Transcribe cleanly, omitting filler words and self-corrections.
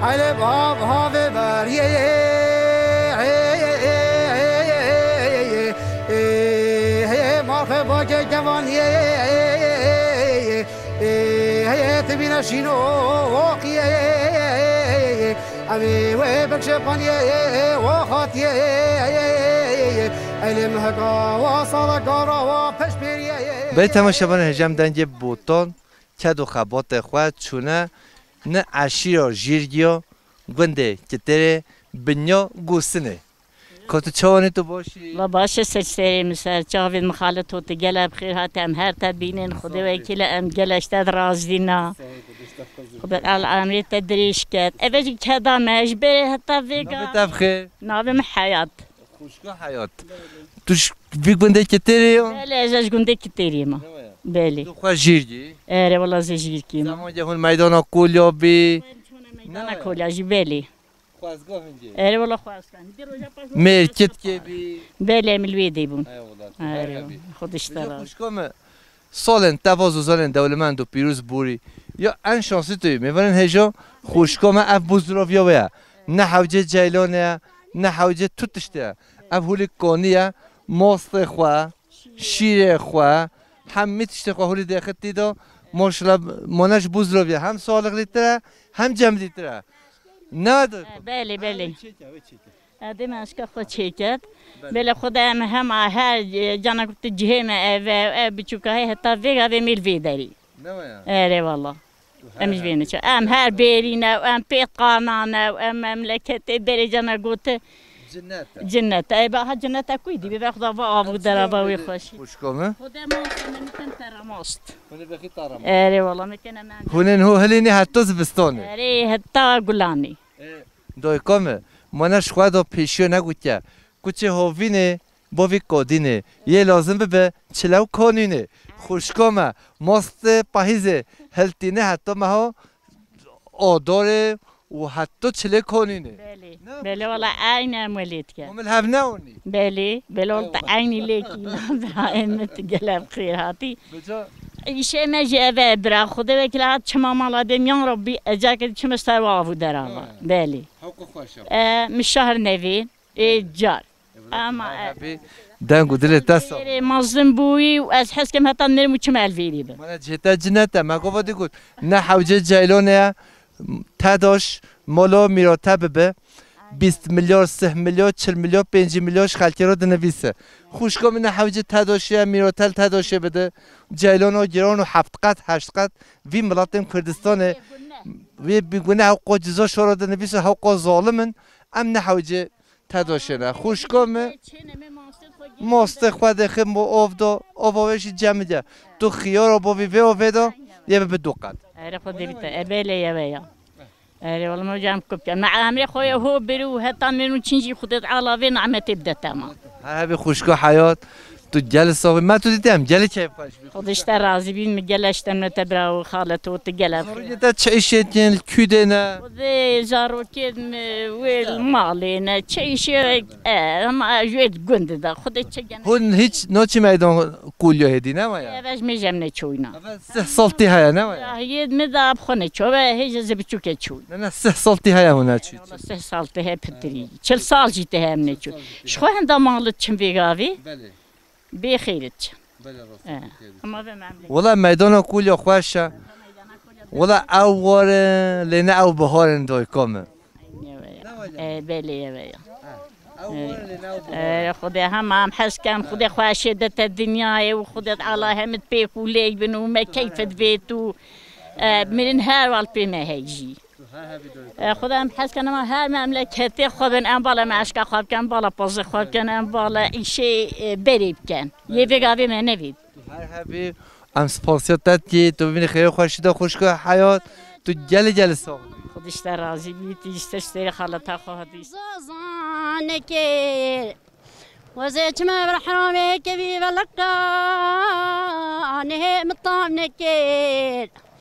على باب هذا بريه مرحبا جوان تبينا شنو واقيه ابي وبكشفان وخاتيه المهقا وصل قرا وبشبريه به تماشاگران هجم دنگ بوتون کدو خبات خواه چونه نه عشیر و جیرگیو گنده که تره بنیا گوسنه که تو چوانی تو باشی؟ و باشه سرسری مثل چاوید مخالط هوتی گله بخیر هاتی هم هر تبینین خودی وکیل ام گلش تد رازدینا خودت الامری تدریش کد اوش کدا مجبره حتی ویگا نابه تبخیر؟ نابم حیات خوشگاه حیات توش وی گنده که تره؟ بله ازش گنده که تری ما بله تو خواه جیرگی؟ اره والله زجیر کیم زمان جهون میدان کولیا بی؟ نه کلاجی بله خوازگاه هنجی؟ اره والله خواستن مرکت که بی؟ بله ملویدی بون اره خودش تراز خوشگاه سالن دوازو سالن دولمند و پیروز بوری یا ان شانسی توی میبرن هجا خوشگاه ما اف بزرگیا ویا نه حوجه جیلانه نه حوجه توتشته اف هولی کانیه ماست خواه شیر خواه هم میتشته خواه هولی داخل دیدا ماشاءالله منش بزرگیا هم سالق لیتره هم جمع لیتره نه بله بله ادم اشکا خود چیکت بله خدا هم هر جانا گفت جهنم و بچوکه حتی ویگا و میل ویداری اره والله امش بینه چه ام هر بیرینه ام پیت قانانه ام مملکت بری جانا گفت جنت ای با جنت اکوی دی به خدا و آبو در باوی خوشی خوشگاه خدا ما میتون تراماست اره والله میکنه من هونن هو هلینی حتی زبستانه اره حتی گلانی دای کامه منش خواهد و پیشیو نگوید کچه هاوینه باوی کادینه یه لازم به چلو کانینه خوشگاه ماست پاهیزه هلتینه حتی مها آداره و حتی چله کانینه بله والله عین عملیت کرد ممل هف نونی بله والله عینی لیکی نامت گلم خیر هاتی ایشه مجه برا خدا وکیل چما مالا دمیان ربی اجاکت چم استر وافو درآوا بله مش شهر نوین جار اما دنگو دل دست مظلم بوی و از حس کم حتی نرمو چم الفیری به من جهت جنته ما گفتی گفت نه حوجه جیلانه تداش مالا میراتب به 20 میلیارد 3 میلیارد 40 میلیارد 5 میلیارد خلکی را دنویسه خوشگاه من حوجه تداشی میراتل تداشه بده جیلان و گیران و 7 قط 8 قط وی ملاتم کردستانه وی بگونه حقوق جزا شورا دنویسه حقوق ظالمن ام نه حوجه تداشه نه خوشگاه من ماست خود خم با آفدا آفاوش جمع ده تو خیار با وی و ودا یه به دو قط اره خود بیت ابله یا ویا اره والله ما جام كوب مع عمري خويا هو برو حتى منو تشنجي خدت علاوه نعمه تبدا تمام هبي خوشگاه حیات تو جلسه ما تو دیدم جلسه چه بخوش خودش راضی بین مجلش من تبرا و خالته تجلب خرجت تعيشين الكودنا ذي زاروكين والمالين تعيش ما جيت جند ده خدت تجن هون هیچ نوچی میدان کولیا هدی نمایا باش میجم نچوینا سه سالتی های نمایا هید مداب خونه چوبه هیچ زبچوکه چوی نه سه سالتی های هونه چی سه سالته هی پتری 40 سال جیته هم نچو شخو هندا مالت چم بیگاوی بله بخیرت بله اما به من والله میدان کولیا خوشه والله اول لنا او بهار دوی کامه بله خدا هم حس کم خدا خواشدت الدنيا وخدا على همت بيك ولي بنو ما كيف بيتو من هار والبيما هيجي خدا هم حس کنم هر مملکتی خوابن ام بالا مشک خواب کن بالا پاز خواب کن ام بالا ایشه بریب کن یه بگاوی من نوید هر هبی ام سپاسیت که تو ببینی خیلی خوشیده خوشگاه حیات تو جل ساق خودش در راضی بیتی استشتری خالتا خواهدی زانك وزيت ما برحرامك بي بلقانه مطامنك